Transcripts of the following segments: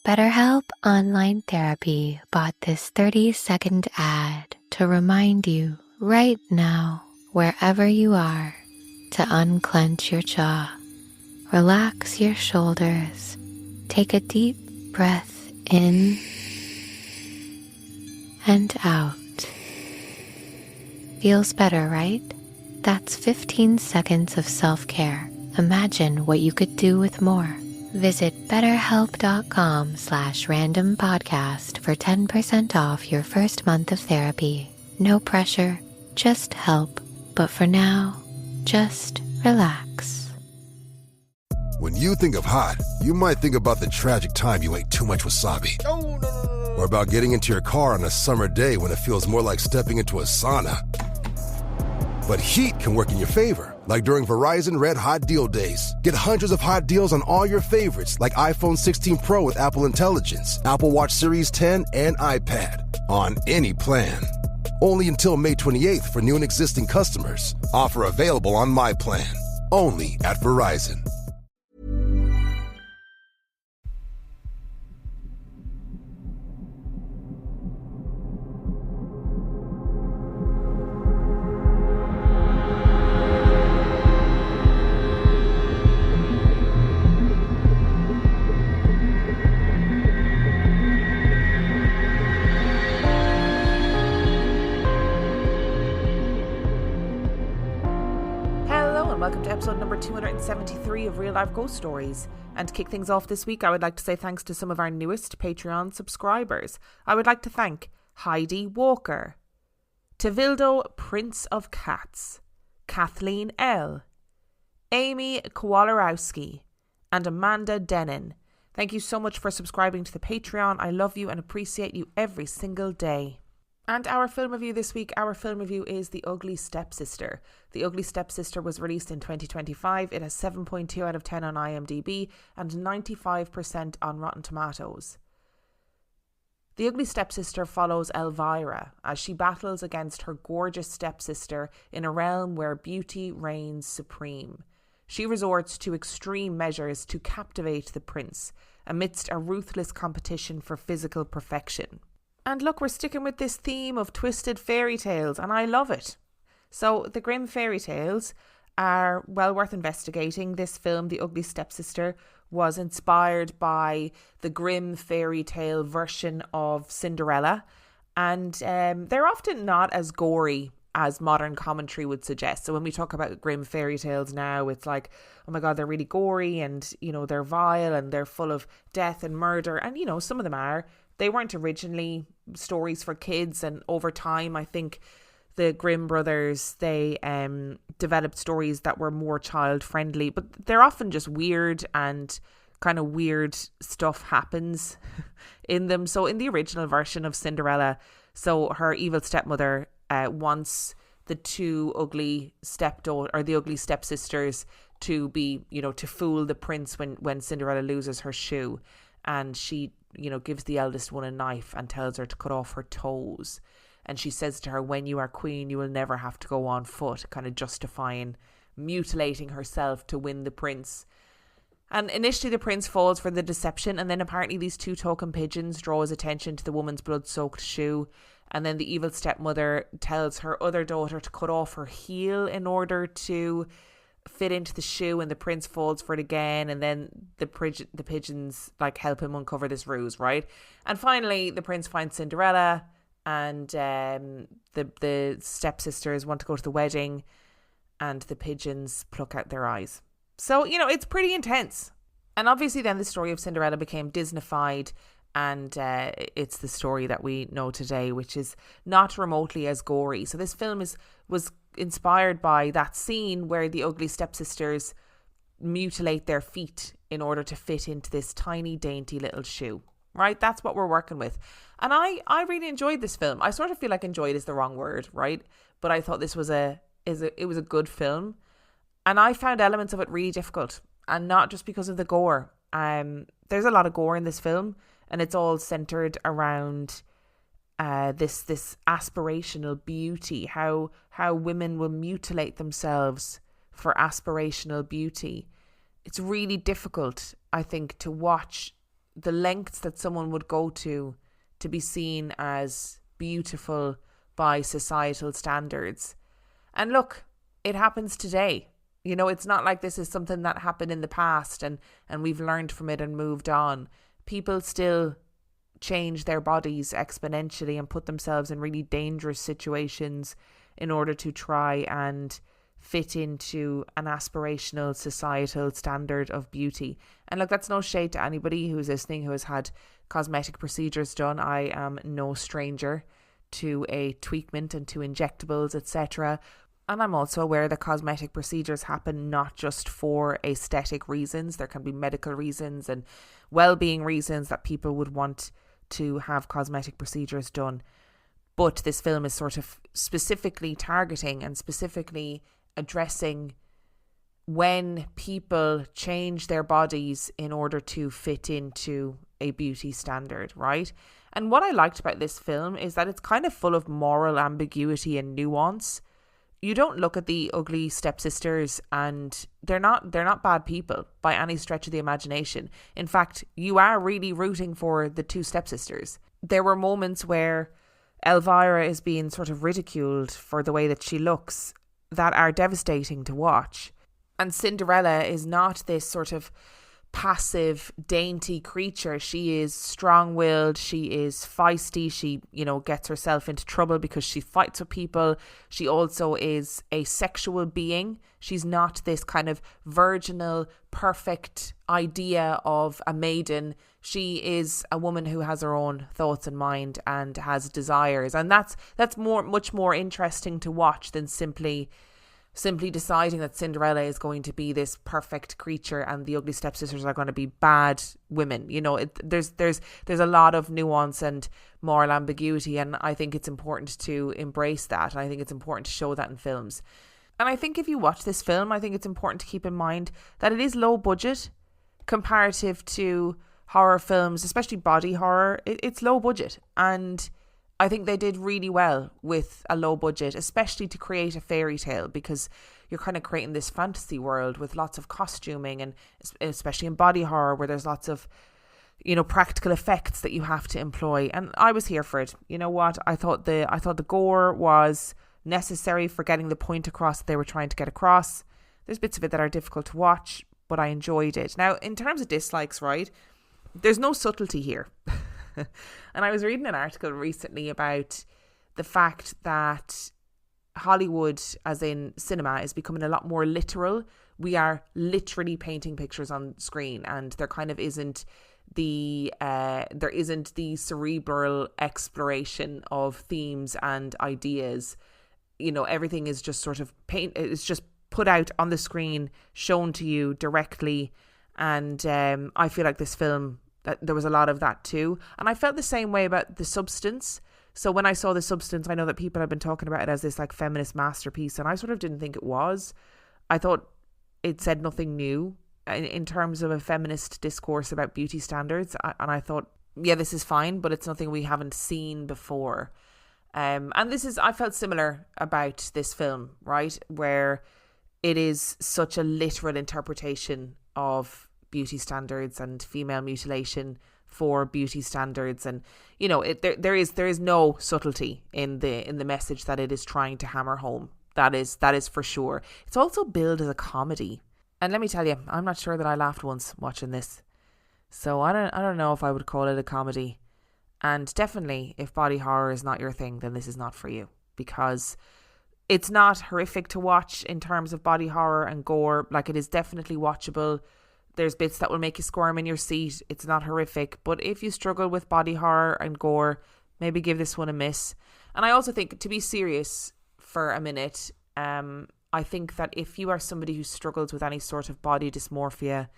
BetterHelp Online Therapy bought this 30-second ad to remind you right now, wherever you are, to unclench your jaw, relax your shoulders, take a deep breath in and out. Feels better, right? That's 15 seconds of self-care. Imagine what you could do with more. Visit betterhelp.com/randompodcast for 10% off your first month of therapy. No pressure, just help. But for now, just relax. When you think of hot, you might think about the tragic time you ate too much wasabi. Oh, no. Or about getting into your car on a summer day when it feels more like stepping into a sauna. But heat can work in your favor, like during Verizon Red Hot Deal Days. Get hundreds of hot deals on all your favorites, like iPhone 16 Pro with Apple Intelligence, Apple Watch Series 10, and iPad, on any plan. Only until May 28th for new and existing customers. Offer available on My Plan. Only at Verizon. Welcome to episode number 273 of Real Life Ghost Stories. And to kick things off this week, I would like to say thanks to some of our newest Patreon subscribers. I would like to thank Heidi Walker, Tevildo Prince of Cats, Kathleen L, Amy Kowalorowski, and Amanda Denon. Thank you so much for subscribing to the Patreon. I love you and appreciate you every single day. And our film review this week, is The Ugly Stepsister. The Ugly Stepsister was released in 2025. It has 7.2 out of 10 on IMDb and 95% on Rotten Tomatoes. The Ugly Stepsister follows Elvira as she battles against her gorgeous stepsister in a realm where beauty reigns supreme. She resorts to extreme measures to captivate the prince amidst a ruthless competition for physical perfection. And look, we're sticking with this theme of twisted fairy tales, and I love it. So the Grimm fairy tales are well worth investigating. This film, The Ugly Stepsister, was inspired by the Grimm fairy tale version of Cinderella, and they're often not as gory as modern commentary would suggest. So when we talk about Grimm fairy tales now, it's like, oh my God, they're really gory and, you know, they're vile and they're full of death and murder. And, you know, some of them are. They weren't originally stories for kids, and over time, I think the Grimm brothers, they developed stories that were more child-friendly, but they're often just weird, and kind of weird stuff happens in them. So in the original version of Cinderella, so her evil stepmother wants the two ugly the ugly stepsisters to be, you know, to fool the prince when Cinderella loses her shoe, and she, you know, gives the eldest one a knife and tells her to cut off her toes. And she says to her, when you are queen, you will never have to go on foot, kind of justifying mutilating herself to win the prince. And initially the prince falls for the deception, and then apparently these two token pigeons draw his attention to the woman's blood-soaked shoe. And then the evil stepmother tells her other daughter to cut off her heel in order to fit into the shoe, and the prince falls for it again, and then the pigeons like help him uncover this ruse, right? And finally the prince finds Cinderella, and the stepsisters want to go to the wedding, and the pigeons pluck out their eyes. So, you know, it's pretty intense. And obviously then the story of Cinderella became Disneyfied, and it's the story that we know today, which is not remotely as gory. So this film was inspired by that scene where the ugly stepsisters mutilate their feet in order to fit into this tiny, dainty little shoe. Right? That's what we're working with. And I really enjoyed this film. I sort of feel like enjoyed is the wrong word, right? But I thought this was a good film. And I found elements of it really difficult. And not just because of the gore. There's a lot of gore in this film, and it's all centered around this aspirational beauty, how women will mutilate themselves for aspirational beauty. It's really difficult, I think, to watch the lengths that someone would go to be seen as beautiful by societal standards. And look, it happens today. You know, it's not like this is something that happened in the past and we've learned from it and moved on. People still change their bodies exponentially and put themselves in really dangerous situations in order to try and fit into an aspirational societal standard of beauty. And look, that's no shade to anybody who's listening who has had cosmetic procedures done. I am no stranger to a tweakment and to injectables, etc. And I'm also aware that cosmetic procedures happen not just for aesthetic reasons. There can be medical reasons and well-being reasons that people would want to have cosmetic procedures done. But this film is sort of specifically targeting and specifically addressing when people change their bodies in order to fit into a beauty standard, right? And what I liked about this film is that it's kind of full of moral ambiguity and nuance. You don't look at the ugly stepsisters and they're not bad people by any stretch of the imagination. In fact, you are really rooting for the two stepsisters. There were moments where Elvira is being sort of ridiculed for the way that she looks that are devastating to watch. And Cinderella is not this sort of passive, dainty creature. She is strong-willed, she is feisty, she, gets herself into trouble because she fights with people. She also is a sexual being. She's not this kind of virginal, perfect idea of a maiden. She is a woman who has her own thoughts in mind and has desires. And that's much more interesting to watch than simply deciding that Cinderella is going to be this perfect creature and the ugly stepsisters are going to be bad women. There's a lot of nuance and moral ambiguity, and I think it's important to embrace that. And I think it's important to show that in films. And I think if you watch this film, I think it's important to keep in mind that it is low budget comparative to horror films, especially body horror. It's low budget, and I think they did really well with a low budget, especially to create a fairy tale, because you're kind of creating this fantasy world with lots of costuming, and especially in body horror where there's lots of, practical effects that you have to employ. And I was here for it. You know what? I thought the gore was necessary for getting the point across that they were trying to get across. There's bits of it that are difficult to watch, but I enjoyed it. Now, in terms of dislikes, right, there's no subtlety here. And I was reading an article recently about the fact that Hollywood, as in cinema, is becoming a lot more literal. We are literally painting pictures on screen, and there kind of isn't the cerebral exploration of themes and ideas. Everything is just sort of it's just put out on the screen, shown to you directly. And I feel like this film, there was a lot of that too. And I felt the same way about The Substance. So when I saw The Substance, I know that people have been talking about it as this like feminist masterpiece, and I sort of didn't think it was. I thought it said nothing new in terms of a feminist discourse about beauty standards. And I thought, yeah, this is fine, but it's nothing we haven't seen before. And I felt similar about this film, right? Where it is such a literal interpretation of beauty standards and female mutilation for beauty standards, and there is no subtlety in the message that it is trying to hammer home. That is for sure. It's also billed as a comedy, and let me tell you, I'm not sure that I laughed once watching this. So I don't know if I would call it a comedy. And definitely, if body horror is not your thing, then this is not for you, because it's not horrific to watch in terms of body horror and gore. Like, it is definitely watchable. There's bits that will make you squirm in your seat. It's not horrific. But if you struggle with body horror and gore, maybe give this one a miss. And I also think, to be serious for a minute, I think that if you are somebody who struggles with any sort of body dysmorphia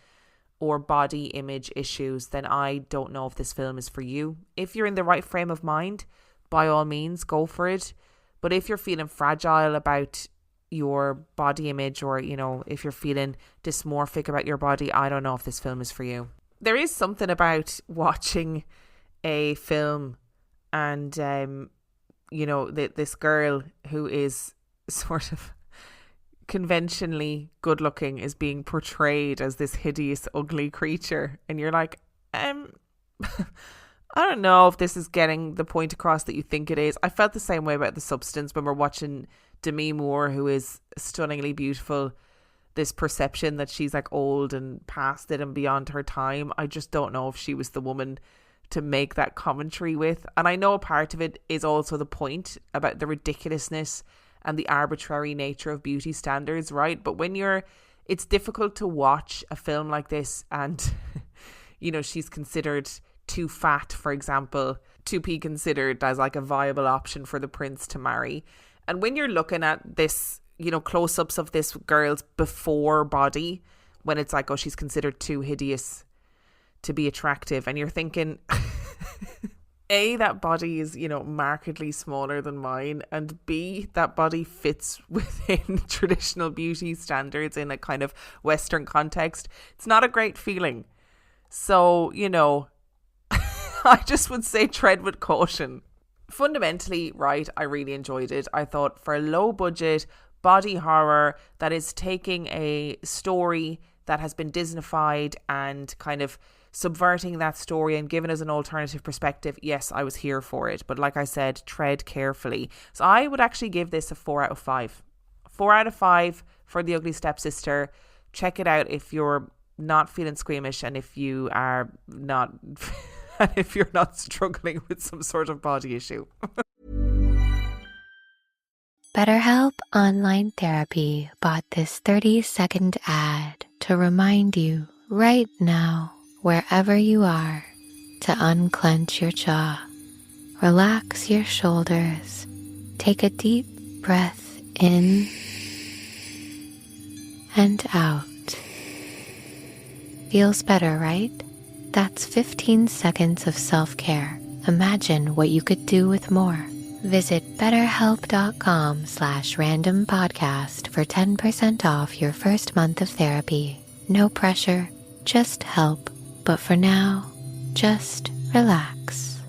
or body image issues, then I don't know if this film is for you. If you're in the right frame of mind, by all means, go for it. But if you're feeling fragile about your body image, or if you're feeling dysmorphic about your body, I don't know if this film is for you. There is something about watching a film and this girl who is sort of conventionally good looking is being portrayed as this hideous, ugly creature, and you're like, I don't know if this is getting the point across that you think it is. I felt the same way about The Substance when we're watching Demi Moore, who is stunningly beautiful. This perception that she's like old and past it and beyond her time. I just don't know if she was the woman to make that commentary with. And I know a part of it is also the point about the ridiculousness and the arbitrary nature of beauty standards, right? But when it's difficult to watch a film like this and, she's considered too fat, for example, to be considered as like a viable option for the prince to marry. And when you're looking at this, close-ups of this girl's before body, when it's like, oh, she's considered too hideous to be attractive, and you're thinking, A, that body is, markedly smaller than mine, and B, that body fits within traditional beauty standards in a kind of Western context. It's not a great feeling. So, I just would say tread with caution. Fundamentally, right, I really enjoyed it. I thought for a low budget body horror that is taking a story that has been Disneyfied and kind of subverting that story and giving us an alternative perspective, yes, I was here for it. But like I said, tread carefully. So I would actually give this a 4 out of 5. 4 out of 5 for The Ugly Stepsister. Check it out if you're not feeling squeamish and if you are not if you're not struggling with some sort of body issue. BetterHelp Online Therapy bought this 30-second ad to remind you right now, wherever you are, to unclench your jaw. Relax your shoulders. Take a deep breath in and out. Feels better, right? That's 15 seconds of self-care. Imagine what you could do with more. Visit BetterHelp.com/randompodcast for 10% off your first month of therapy. No pressure, just help. But for now, just relax.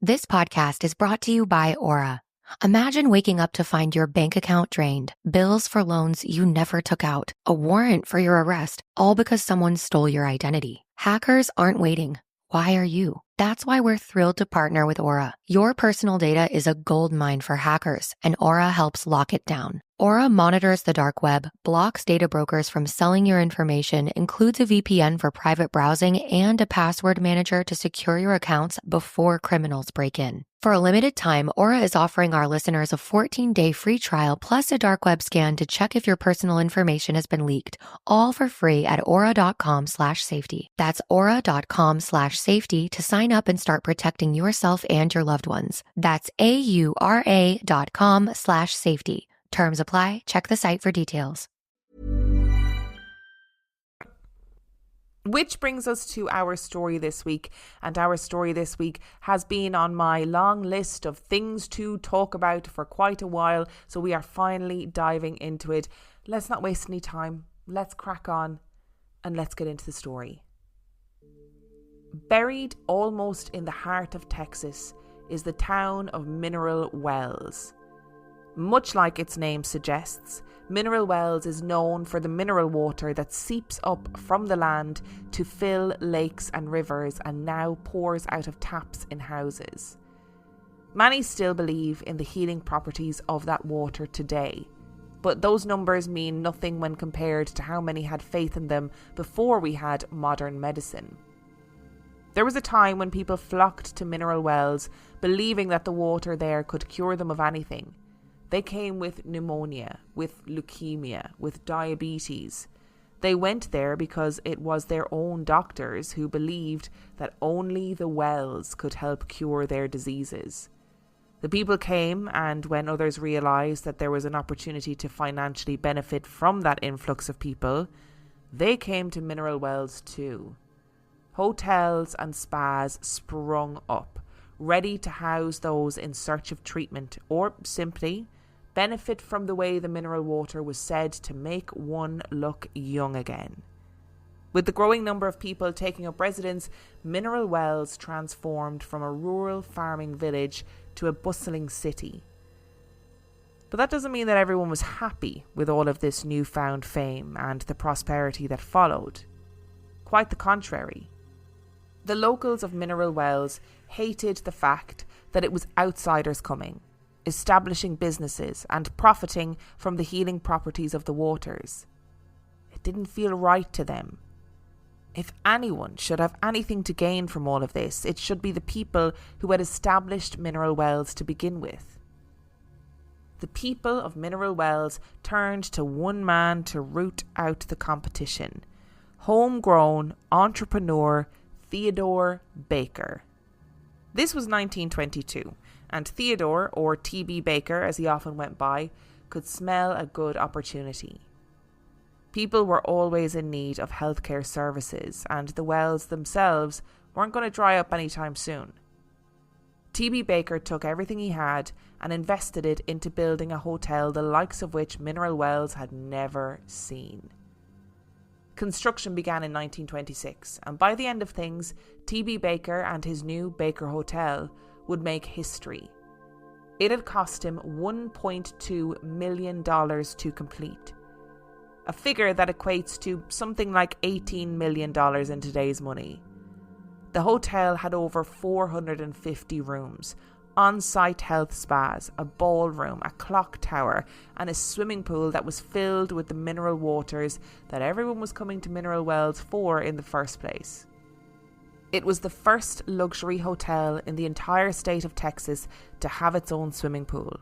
This podcast is brought to you by Aura. Imagine waking up to find your bank account drained, bills for loans you never took out, a warrant for your arrest, all because someone stole your identity. Hackers aren't waiting. Why are you? That's why we're thrilled to partner with Aura. Your personal data is a goldmine for hackers, and Aura helps lock it down. Aura monitors the dark web, blocks data brokers from selling your information, includes a VPN for private browsing, and a password manager to secure your accounts before criminals break in. For a limited time, Aura is offering our listeners a 14-day free trial plus a dark web scan to check if your personal information has been leaked, all for free at aura.com/safety. That's aura.com/safety to sign up and start protecting yourself and your loved ones. That's aura.com/safety. Terms apply. Check the site for details. Which brings us to our story this week. And our story this week has been on my long list of things to talk about for quite a while. So we are finally diving into it. Let's not waste any time. Let's crack on and let's get into the story. Buried almost in the heart of Texas is the town of Mineral Wells. Much like its name suggests, Mineral Wells is known for the mineral water that seeps up from the land to fill lakes and rivers and now pours out of taps in houses. Many still believe in the healing properties of that water today, but those numbers mean nothing when compared to how many had faith in them before we had modern medicine. There was a time when people flocked to Mineral Wells believing that the water there could cure them of anything. They came with pneumonia, with leukemia, with diabetes. They went there because it was their own doctors who believed that only the wells could help cure their diseases. The people came, and when others realised that there was an opportunity to financially benefit from that influx of people, they came to Mineral Wells too. Hotels and spas sprung up, ready to house those in search of treatment or simply benefit from the way the mineral water was said to make one look young again. With the growing number of people taking up residence, Mineral Wells transformed from a rural farming village to a bustling city. But that doesn't mean that everyone was happy with all of this newfound fame and the prosperity that followed. Quite the contrary. The locals of Mineral Wells hated the fact that it was outsiders coming, establishing businesses and profiting from the healing properties of the waters. It didn't feel right to them. If anyone should have anything to gain from all of this, it should be the people who had established Mineral Wells to begin with. The people of Mineral Wells turned to one man to root out the competition: homegrown entrepreneur Theodore Baker. This was 1922, and Theodore, or T.B. Baker as he often went by, could smell a good opportunity. People were always in need of healthcare services, and the wells themselves weren't going to dry up anytime soon. T.B. Baker took everything he had and invested it into building a hotel the likes of which Mineral Wells had never seen. Construction began in 1926, and by the end of things, T.B. Baker and his new Baker Hotel would make history. It had cost him $1.2 million to complete, a figure that equates to something like $18 million in today's money. The hotel had over 450 rooms, on-site health spas, a ballroom, a clock tower, and a swimming pool that was filled with the mineral waters that everyone was coming to Mineral Wells for in the first place. It was the first luxury hotel in the entire state of Texas to have its own swimming pool.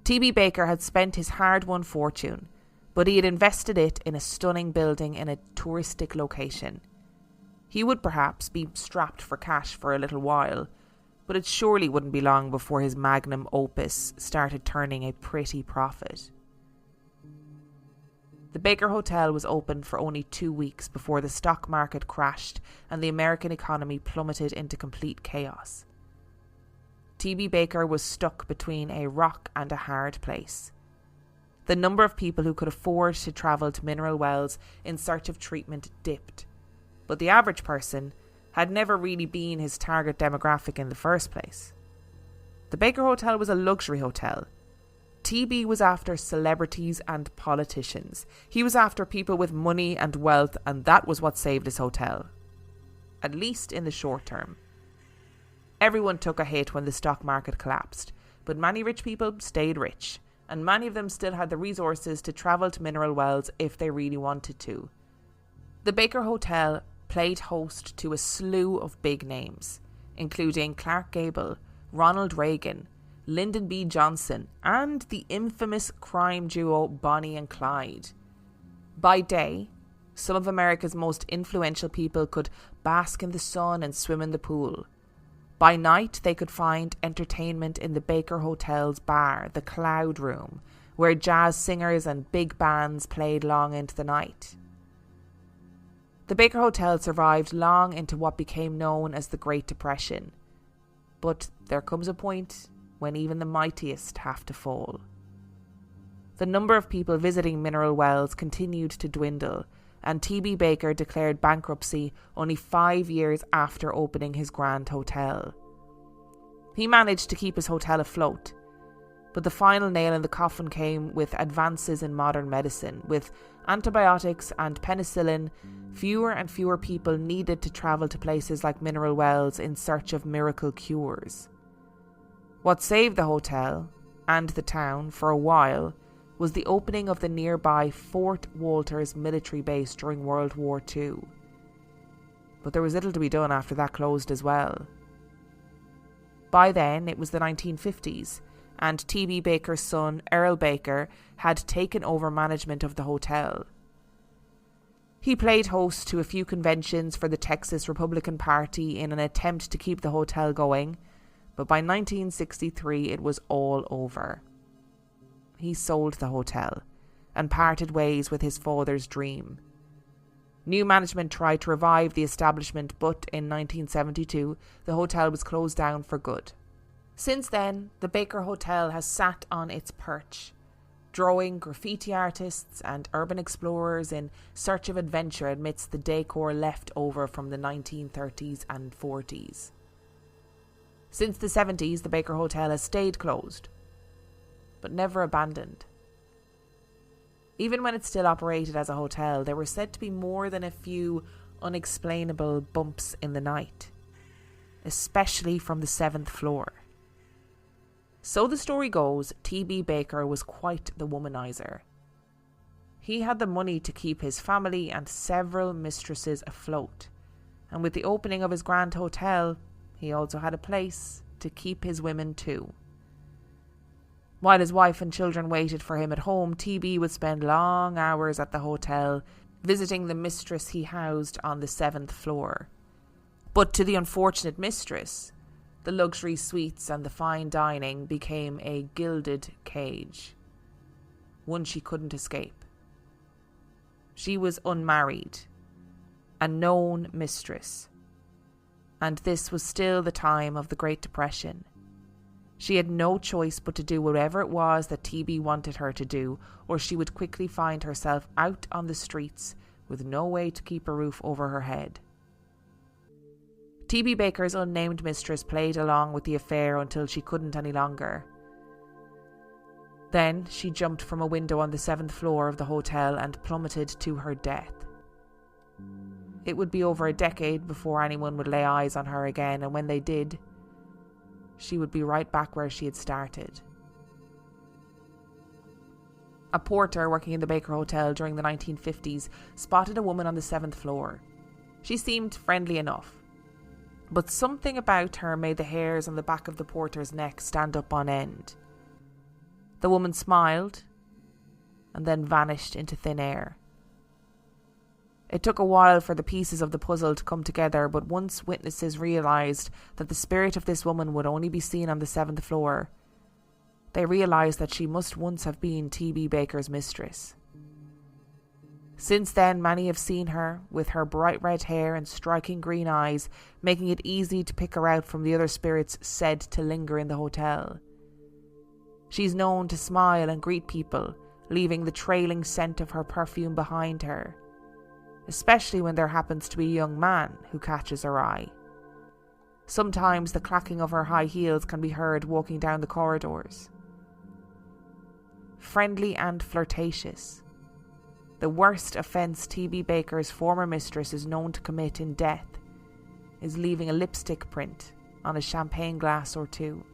T.B. Baker had spent his hard-won fortune, but he had invested it in a stunning building in a touristic location. He would perhaps be strapped for cash for a little while, but it surely wouldn't be long before his magnum opus started turning a pretty profit. The Baker Hotel was open for only 2 weeks before the stock market crashed and the American economy plummeted into complete chaos. T.B. Baker was stuck between a rock and a hard place. The number of people who could afford to travel to Mineral Wells in search of treatment dipped, but the average person had never really been his target demographic in the first place. The Baker Hotel was a luxury hotel. TB was after celebrities and politicians. He was after people with money and wealth, and that was what saved his hotel. At least in the short term. Everyone took a hit when the stock market collapsed, but many rich people stayed rich, and many of them still had the resources to travel to Mineral Wells if they really wanted to. The Baker Hotel played host to a slew of big names, including Clark Gable, Ronald Reagan, Lyndon B. Johnson, and the infamous crime duo Bonnie and Clyde. By day, some of America's most influential people could bask in the sun and swim in the pool. By night, they could find entertainment in the Baker Hotel's bar, the Cloud Room, where jazz singers and big bands played long into the night. The Baker Hotel survived long into what became known as the Great Depression. But there comes a point when even the mightiest have to fall. The number of people visiting Mineral Wells continued to dwindle, and T.B. Baker declared bankruptcy only 5 years after opening his grand hotel. He managed to keep his hotel afloat, but the final nail in the coffin came with advances in modern medicine. With antibiotics and penicillin, fewer and fewer people needed to travel to places like Mineral Wells in search of miracle cures. What saved the hotel, and the town for a while, was the opening of the nearby Fort Walters military base during World War II. But there was little to be done after that closed as well. By then, it was the 1950s, and T.B. Baker's son, Earl Baker, had taken over management of the hotel. He played host to a few conventions for the Texas Republican Party in an attempt to keep the hotel going, but by 1963 it was all over. He sold the hotel and parted ways with his father's dream. New management tried to revive the establishment, but in 1972 the hotel was closed down for good. Since then, the Baker Hotel has sat on its perch, drawing graffiti artists and urban explorers in search of adventure amidst the decor left over from the 1930s and 40s. Since the 70s, the Baker Hotel has stayed closed, but never abandoned. Even when it still operated as a hotel, there were said to be more than a few unexplainable bumps in the night, especially from the 7th floor. So the story goes, T.B. Baker was quite the womanizer. He had the money to keep his family and several mistresses afloat, and with the opening of his grand hotel, he also had a place to keep his women too. While his wife and children waited for him at home, TB would spend long hours at the hotel, visiting the mistress he housed on the 7th floor. But to the unfortunate mistress, the luxury suites and the fine dining became a gilded cage, one she couldn't escape. She was unmarried, a known mistress, and this was still the time of the Great Depression. She had no choice but to do whatever it was that TB wanted her to do, or she would quickly find herself out on the streets with no way to keep a roof over her head. TB Baker's unnamed mistress played along with the affair until she couldn't any longer. Then she jumped from a window on the 7th floor of the hotel and plummeted to her death. It would be over a decade before anyone would lay eyes on her again, and when they did, she would be right back where she had started. A porter working in the Baker Hotel during the 1950s spotted a woman on the 7th floor. She seemed friendly enough, but something about her made the hairs on the back of the porter's neck stand up on end. The woman smiled and then vanished into thin air. It took a while for the pieces of the puzzle to come together, but once witnesses realised that the spirit of this woman would only be seen on the 7th floor, they realised that she must once have been T.B. Baker's mistress. Since then, many have seen her, with her bright red hair and striking green eyes, making it easy to pick her out from the other spirits said to linger in the hotel. She's known to smile and greet people, leaving the trailing scent of her perfume behind her, especially when there happens to be a young man who catches her eye. Sometimes the clacking of her high heels can be heard walking down the corridors. Friendly and flirtatious, the worst offence T.B. Baker's former mistress is known to commit in death is leaving a lipstick print on a champagne glass or two.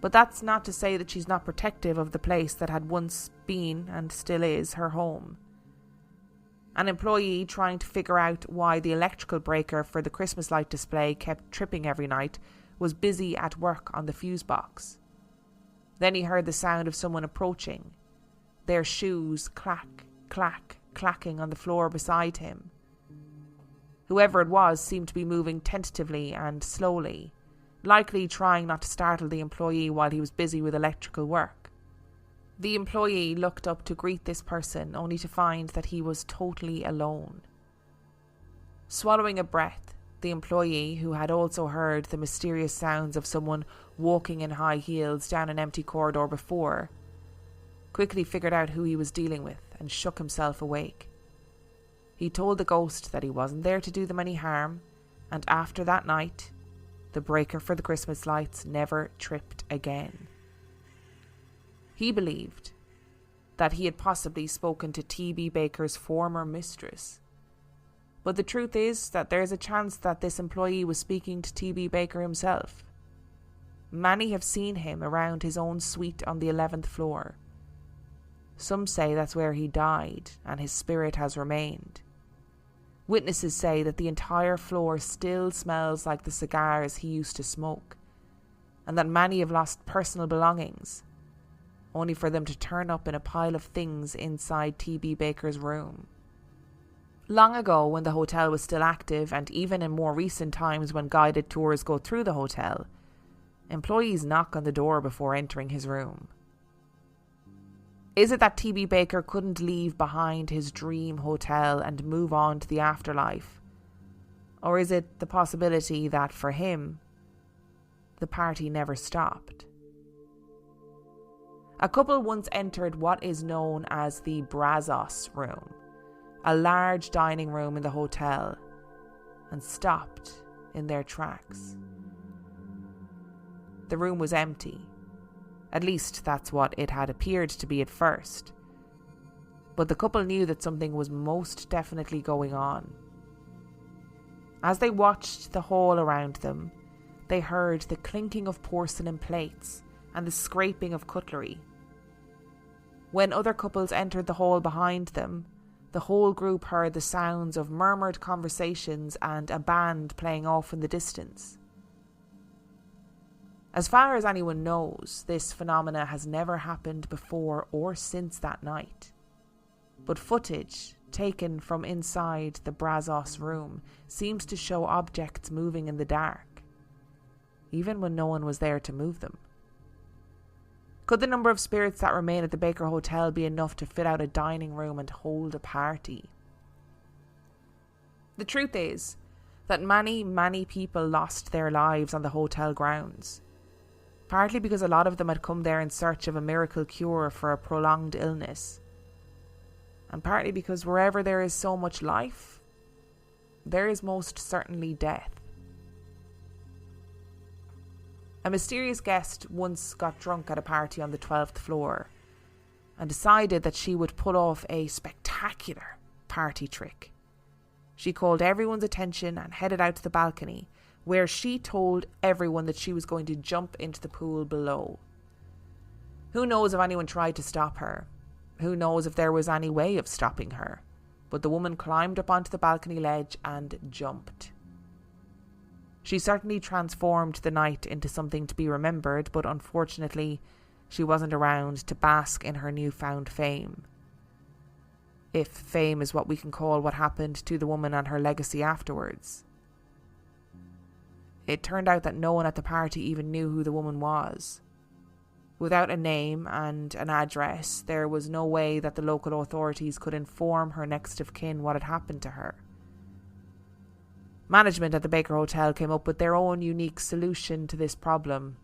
But that's not to say that she's not protective of the place that had once been and still is her home. An employee trying to figure out why the electrical breaker for the Christmas light display kept tripping every night was busy at work on the fuse box. Then he heard the sound of someone approaching, their shoes clack, clack, clacking on the floor beside him. Whoever it was seemed to be moving tentatively and slowly, likely trying not to startle the employee while he was busy with electrical work. The employee looked up to greet this person, only to find that he was totally alone. Swallowing a breath, the employee, who had also heard the mysterious sounds of someone walking in high heels down an empty corridor before, quickly figured out who he was dealing with and shook himself awake. He told the ghost that he wasn't there to do them any harm, and after that night, the breaker for the Christmas lights never tripped again. He believed that he had possibly spoken to T.B. Baker's former mistress. But the truth is that there is a chance that this employee was speaking to T.B. Baker himself. Many have seen him around his own suite on the 11th floor. Some say that's where he died and his spirit has remained. Witnesses say that the entire floor still smells like the cigars he used to smoke, and that many have lost personal belongings, only for them to turn up in a pile of things inside T.B. Baker's room. Long ago, when the hotel was still active, and even in more recent times when guided tours go through the hotel, employees knock on the door before entering his room. Is it that T.B. Baker couldn't leave behind his dream hotel and move on to the afterlife? Or is it the possibility that for him, the party never stopped? A couple once entered what is known as the Brazos room, a large dining room in the hotel, and stopped in their tracks. The room was empty. At least that's what it had appeared to be at first. but the couple knew that something was most definitely going on. As they watched the hall around them, they heard the clinking of porcelain plates and the scraping of cutlery. When other couples entered the hall behind them, the whole group heard the sounds of murmured conversations and a band playing off in the distance. As far as anyone knows, this phenomena has never happened before or since that night. But footage taken from inside the Brazos room seems to show objects moving in the dark, even when no one was there to move them. Could the number of spirits that remain at the Baker Hotel be enough to fit out a dining room and hold a party? The truth is that many people lost their lives on the hotel grounds, partly because a lot of them had come there in search of a miracle cure for a prolonged illness, and partly because wherever there is so much life, there is most certainly death. A mysterious guest once got drunk at a party on the 12th floor and decided that she would pull off a spectacular party trick. She called everyone's attention and headed out to the balcony, where she told everyone that she was going to jump into the pool below. Who knows if anyone tried to stop her? Who knows if there was any way of stopping her? But the woman climbed up onto the balcony ledge and jumped. She certainly transformed the night into something to be remembered, but unfortunately, she wasn't around to bask in her newfound fame. If fame is what we can call what happened to the woman and her legacy afterwards. It turned out that no one at the party even knew who the woman was. Without a name and an address, there was no way that the local authorities could inform her next of kin what had happened to her. Management at the Baker Hotel came up with their own unique solution to this problem.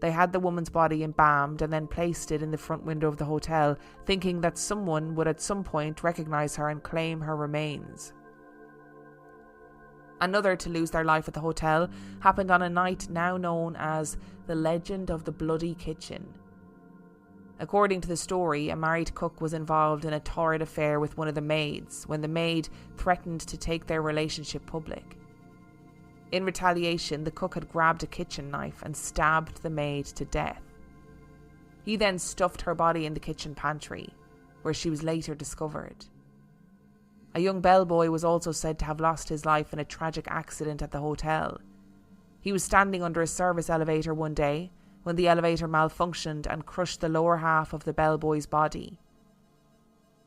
They had the woman's body embalmed and then placed it in the front window of the hotel, thinking that someone would at some point recognise her and claim her remains. Another to lose their life at the hotel happened on a night now known as the Legend of the Bloody Kitchen. According to the story, a married cook was involved in a torrid affair with one of the maids when the maid threatened to take their relationship public. In retaliation, the cook had grabbed a kitchen knife and stabbed the maid to death. He then stuffed her body in the kitchen pantry, where she was later discovered. A young bellboy was also said to have lost his life in a tragic accident at the hotel. He was standing under a service elevator one day when the elevator malfunctioned and crushed the lower half of the bellboy's body.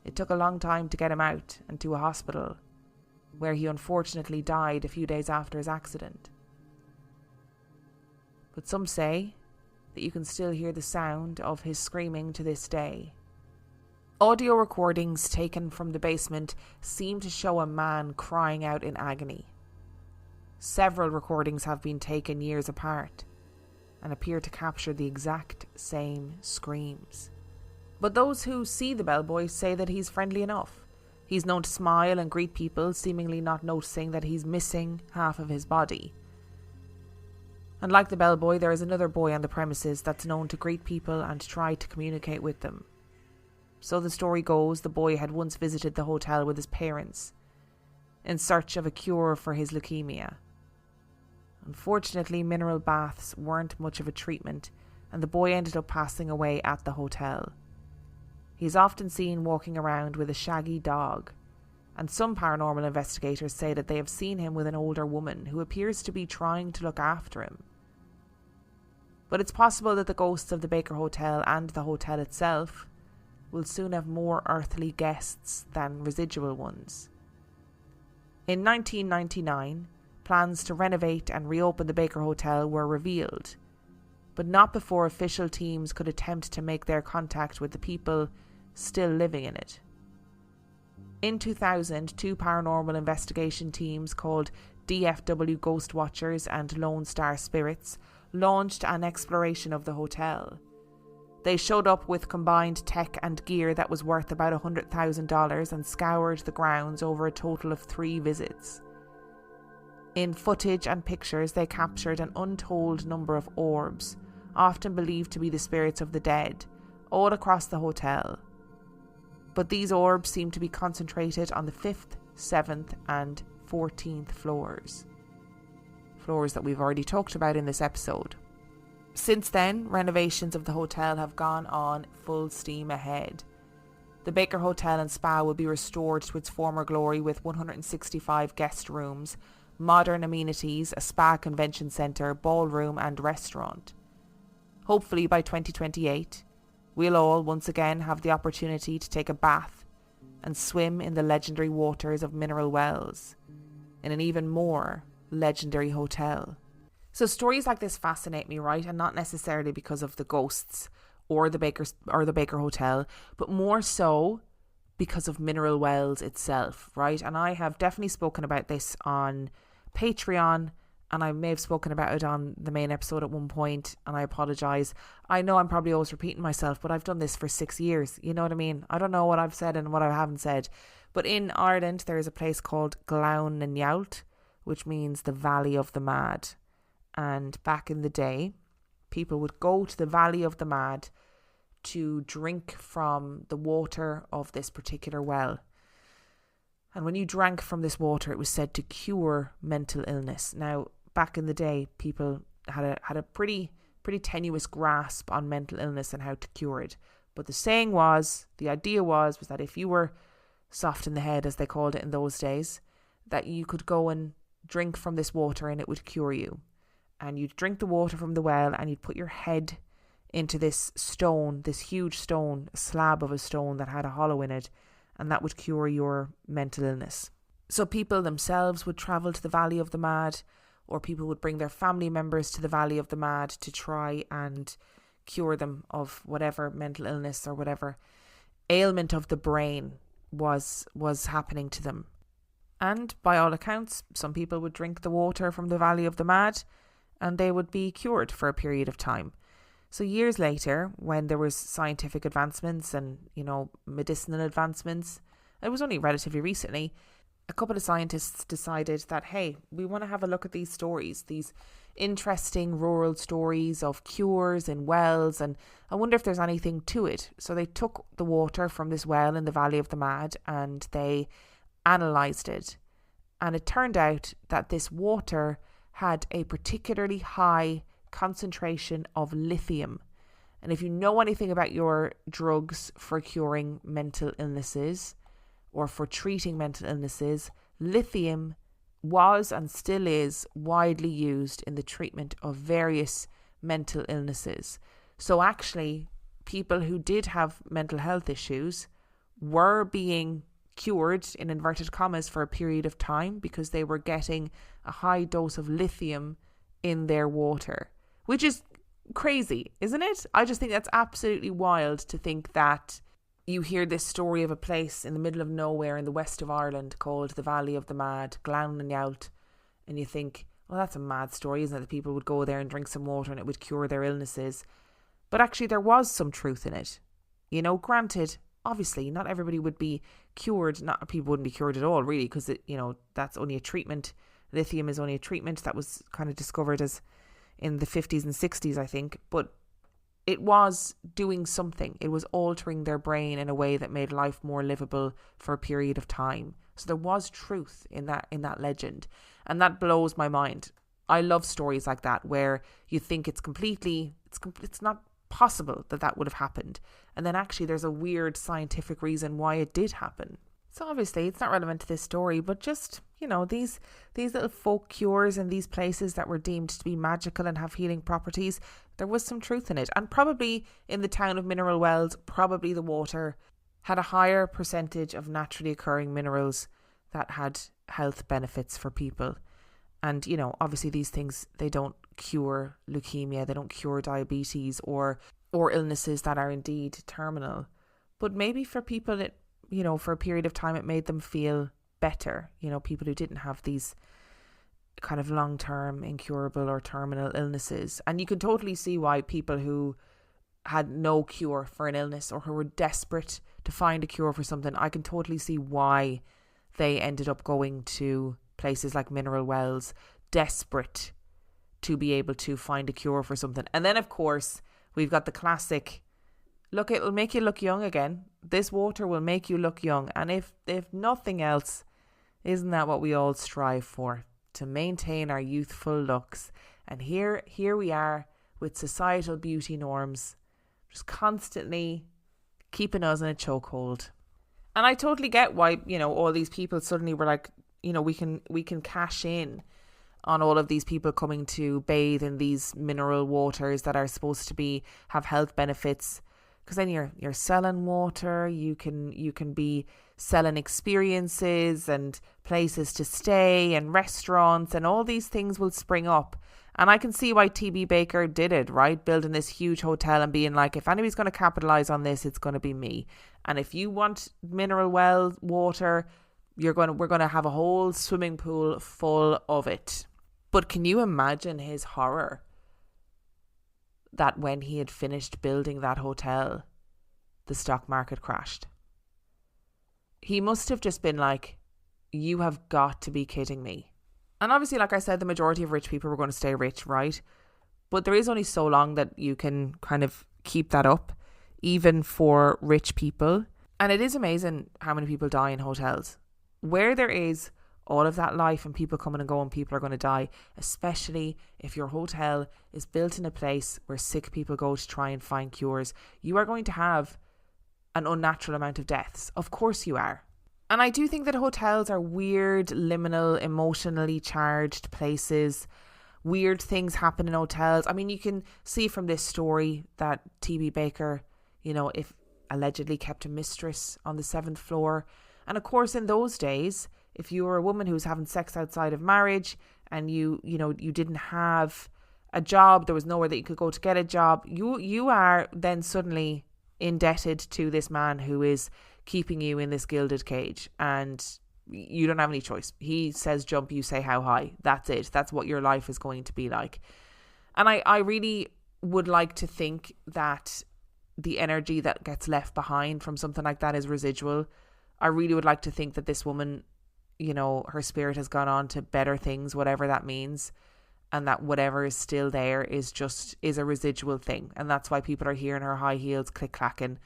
It took a long time to get him out and to a hospital, where he unfortunately died a few days after his accident. But some say that you can still hear the sound of his screaming to this day. Audio recordings taken from the basement seem to show a man crying out in agony. Several recordings have been taken years apart and appear to capture the exact same screams. But those who see the bellboy say that he's friendly enough. He's known to smile and greet people, seemingly not noticing that he's missing half of his body. And like the bellboy, there is another boy on the premises that's known to greet people and try to communicate with them. So the story goes, the boy had once visited the hotel with his parents in search of a cure for his leukemia. Unfortunately, mineral baths weren't much of a treatment, and the boy ended up passing away at the hotel. He's often seen walking around with a shaggy dog, and some paranormal investigators say that they have seen him with an older woman who appears to be trying to look after him. But it's possible that the ghosts of the Baker Hotel and the hotel itself will soon have more earthly guests than residual ones. In 1999, plans to renovate and reopen the Baker Hotel were revealed, but not before official teams could attempt to make their contact with the people still living in it. In 2000, two paranormal investigation teams called DFW Ghost Watchers and Lone Star Spirits launched an exploration of the hotel. They showed up with combined tech and gear that was worth about $100,000 and scoured the grounds over a total of 3 visits. In footage and pictures, they captured an untold number of orbs, often believed to be the spirits of the dead, all across the hotel. but these orbs seem to be concentrated on the 5th, 7th and 14th floors. Floors that we've already talked about in this episode. Since then, renovations of the hotel have gone on full steam ahead. The Baker Hotel and Spa will be restored to its former glory with 165 guest rooms, modern amenities, a spa convention centre, ballroom and restaurant. Hopefully by 2028, we'll all once again have the opportunity to take a bath and swim in the legendary waters of Mineral Wells in an even more legendary hotel. So stories like this fascinate me, right? And not necessarily because of the ghosts or the Baker Hotel, but more so because of Mineral Wells itself, right? And I have definitely spoken about this on Patreon, and I may have spoken about it on the main episode at one point, and I apologise. I know I'm probably always repeating myself, but I've done this for 6 years, you know what I mean? I don't know what I've said and what I haven't said, but in Ireland there is a place called Glown na Ngealt, which means the Valley of the Mad. And back in the day, people would go to the Valley of the Mad to drink from the water of this particular well. And when you drank from this water, it was said to cure mental illness. Now, back in the day, people had a pretty tenuous grasp on mental illness and how to cure it. But the idea was that if you were soft in the head, as they called it in those days, that you could go and drink from this water and it would cure you. And you'd drink the water from the well and you'd put your head into this stone, this huge stone, a slab of a stone that had a hollow in it, and that would cure your mental illness. So people themselves would travel to the Valley of the Mad, or people would bring their family members to the Valley of the Mad to try and cure them of whatever mental illness or whatever ailment of the brain was happening to them. And by all accounts, some people would drink the water from the Valley of the Mad and they would be cured for a period of time. So years later, when there was scientific advancements and, medicinal advancements, it was only relatively recently, a couple of scientists decided that, hey, we want to have a look at these stories, these interesting rural stories of cures in wells, and I wonder if there's anything to it. So they took the water from this well in the Valley of the Mad and they analysed it. And it turned out that this water had a particularly high concentration of lithium. And if you know anything about your drugs for curing mental illnesses or for treating mental illnesses, lithium was and still is widely used in the treatment of various mental illnesses. So actually, people who did have mental health issues were being cured, in inverted commas, for a period of time because they were getting a high dose of lithium in their water, which is crazy, isn't it? I just think that's absolutely wild to think that you hear this story of a place in the middle of nowhere in the west of Ireland called the Valley of the Mad, Glown na Ngealt, and you think, well, that's a mad story, isn't it? That people would go there and drink some water and it would cure their illnesses. But actually there was some truth in it. Granted, obviously not everybody would be cured. Not people wouldn't be cured at all, really, because that's only a treatment. Lithium is only a treatment that was kind of discovered as in the 50s and 60s, I think. But it was doing something. It was altering their brain in a way that made life more livable for a period of time. So there was truth in that legend, and that blows my mind. I love stories like that where you think it's not possible that would have happened, and then actually there's a weird scientific reason why it did happen. So obviously it's not relevant to this story, but just these little folk cures in these places that were deemed to be magical and have healing properties, there was some truth in it. And probably in the town of Mineral Wells, probably the water had a higher percentage of naturally occurring minerals that had health benefits for people. And obviously these things, they don't cure leukemia, they don't cure diabetes or illnesses that are indeed terminal. But maybe for people, it for a period of time, it made them feel better. People who didn't have these kind of long-term incurable or terminal illnesses. And you can totally see why people who had no cure for an illness or who were desperate to find a cure for something, I can totally see why they ended up going to places like Mineral Wells, desperate to be able to find a cure for something. And then, of course, we've got the classic, look, it'll make you look young again. This water will make you look young. And if nothing else, isn't that what we all strive for? To maintain our youthful looks. And here we are with societal beauty norms just constantly keeping us in a chokehold. And I totally get why, all these people suddenly were like, we can cash in on all of these people coming to bathe in these mineral waters that are supposed to have health benefits. Because then you're selling water, you can be selling experiences and places to stay and restaurants, and all these things will spring up. And I can see why TB Baker did it, right? Building this huge hotel and being like, if anybody's going to capitalize on this, it's going to be me. And if you want mineral well water, we're going to have a whole swimming pool full of it. But can you imagine his horror that when he had finished building that hotel, the stock market crashed? He must have just been like, you have got to be kidding me. And obviously, like I said, the majority of rich people were going to stay rich, right? But there is only so long that you can kind of keep that up, even for rich people. And it is amazing how many people die in hotels. Where there is all of that life and people coming and going, people are going to die, especially if your hotel is built in a place where sick people go to try and find cures. You are going to have an unnatural amount of deaths. Of course you are. And I do think that hotels are weird, liminal, emotionally charged places. Weird things happen in hotels. I mean, you can see from this story that TB Baker, if allegedly kept a mistress on the 7th floor. And of course, in those days, if you were a woman who was having sex outside of marriage and you didn't have a job, there was nowhere that you could go to get a job, you are then suddenly indebted to this man who is keeping you in this gilded cage, and you don't have any choice. He says jump, you say how high. That's it. That's what your life is going to be like. And I really would like to think that the energy that gets left behind from something like that is residual. I really would like to think that this woman, her spirit has gone on to better things, whatever that means, and that whatever is still there is a residual thing. And that's why people are hearing her high heels click-clacking,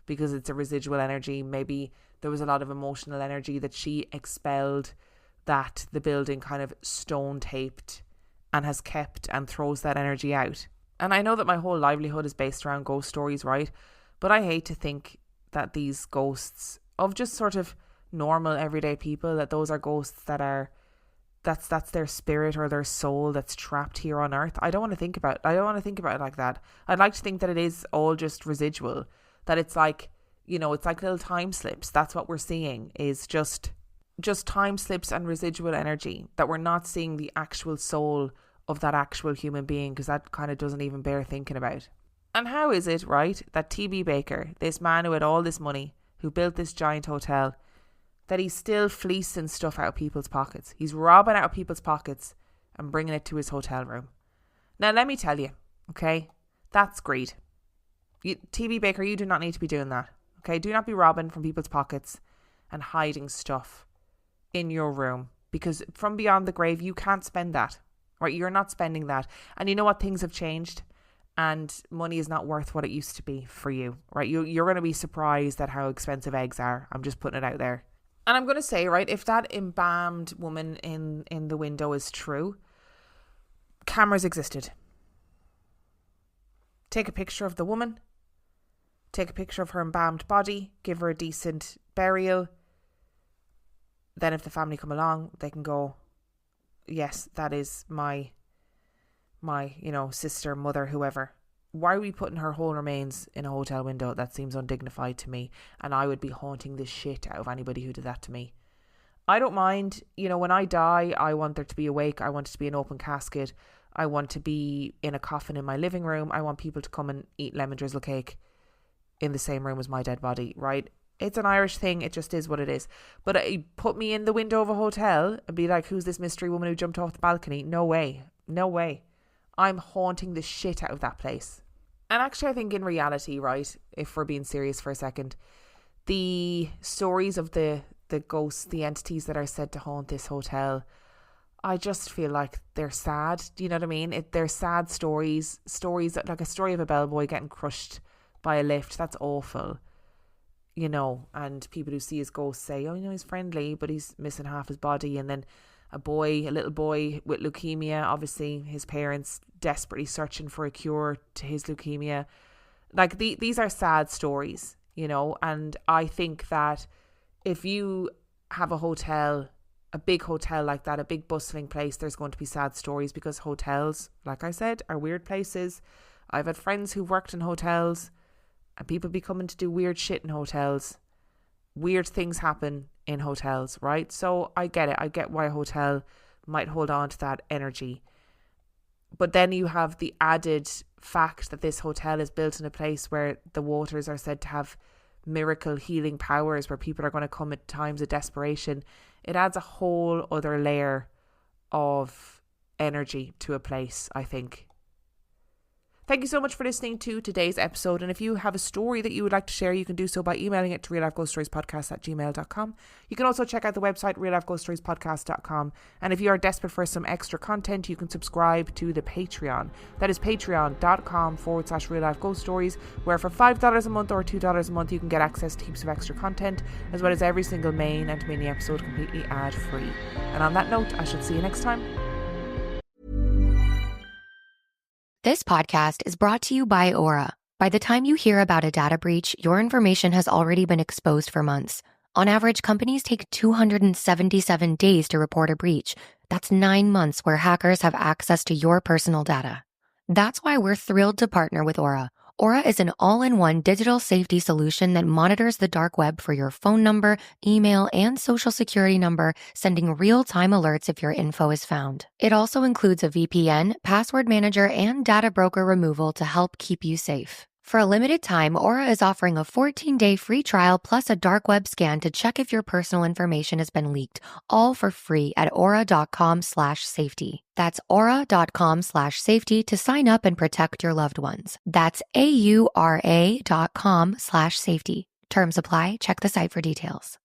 because it's a residual energy. Maybe there was a lot of emotional energy that she expelled that the building kind of stone taped and has kept and throws that energy out. And I know that my whole livelihood is based around ghost stories, right? But I hate to think that these ghosts of just sort of normal everyday people, that those are ghosts that's their spirit or their soul that's trapped here on earth. I don't want to think about it like that. I'd like to think that it is all just residual, that it's like, it's like little time slips. That's what we're seeing, is just time slips and residual energy, that we're not seeing the actual soul of that actual human being, because that kind of doesn't even bear thinking about. And how is it, right, that TB Baker, this man who had all this money, who built this giant hotel, that he's still fleecing stuff out of people's pockets? He's robbing out of people's pockets and bringing it to his hotel room. Now, let me tell you, okay, that's greed. TB Baker, you do not need to be doing that. Okay, do not be robbing from people's pockets and hiding stuff in your room, because from beyond the grave, you can't spend that, right? You're not spending that. And you know what? Things have changed, and money is not worth what it used to be for you, right? You're going to be surprised at how expensive eggs are. I'm just putting it out there. And I'm going to say, right, if that embalmed woman in the window is true, cameras existed. Take a picture of the woman. Take a picture of her embalmed body. Give her a decent burial. Then if the family come along, they can go, yes, that is my sister, mother, whoever. Why are we putting her whole remains in a hotel window? That seems undignified to me. And I would be haunting the shit out of anybody who did that to me. I don't mind, when I die, I want there to be a wake. I want it to be an open casket. I want to be in a coffin in my living room. I want people to come and eat lemon drizzle cake in the same room as my dead body, right? It's an Irish thing. It just is what it is. But put me in the window of a hotel and be like, who's this mystery woman who jumped off the balcony? No way. No way. I'm haunting the shit out of that place. And actually, I think in reality, right, if we're being serious for a second, the stories of the ghosts, the entities that are said to haunt this hotel, I just feel like they're sad. Do you know what I mean? They're sad stories like a story of a bellboy getting crushed by a lift. That's awful. you know, and people who see his ghost say, oh, you know, he's friendly, but he's missing half his body. And then a little boy with leukemia, obviously his parents desperately searching for a cure to his leukemia. Like these are sad stories, you know, and I think that if you have a big hotel like that, a big bustling place, there's going to be sad stories, because hotels, like I said, are weird places. I've had friends who worked in hotels, and people be coming to do weird shit in hotels. Weird things happen in hotels, right? So I get it. I get why a hotel might hold on to that energy. But then you have the added fact that this hotel is built in a place where the waters are said to have miracle healing powers, where people are going to come at times of desperation. It adds a whole other layer of energy to a place, I think. Thank you so much for listening to today's episode. And if you have a story that you would like to share, you can do so by emailing it to reallifeghoststoriespodcast@gmail.com. You can also check out the website reallifeghoststoriespodcast.com. And if you are desperate for some extra content, you can subscribe to the Patreon. That is patreon.com/reallifeghoststories, where for $5 a month or $2 a month, you can get access to heaps of extra content, as well as every single main and mini episode completely ad-free. And on that note, I shall see you next time. This podcast is brought to you by Aura. By the time you hear about a data breach, your information has already been exposed for months. On average, companies take 277 days to report a breach. That's 9 months where hackers have access to your personal data. That's why we're thrilled to partner with Aura. Aura is an all-in-one digital safety solution that monitors the dark web for your phone number, email, and social security number, sending real-time alerts if your info is found. It also includes a VPN, password manager, and data broker removal to help keep you safe. For a limited time, Aura is offering a 14-day free trial plus a dark web scan to check if your personal information has been leaked, all for free at aura.com/safety. That's aura.com/safety to sign up and protect your loved ones. That's AURA.com/safety. Terms apply. Check the site for details.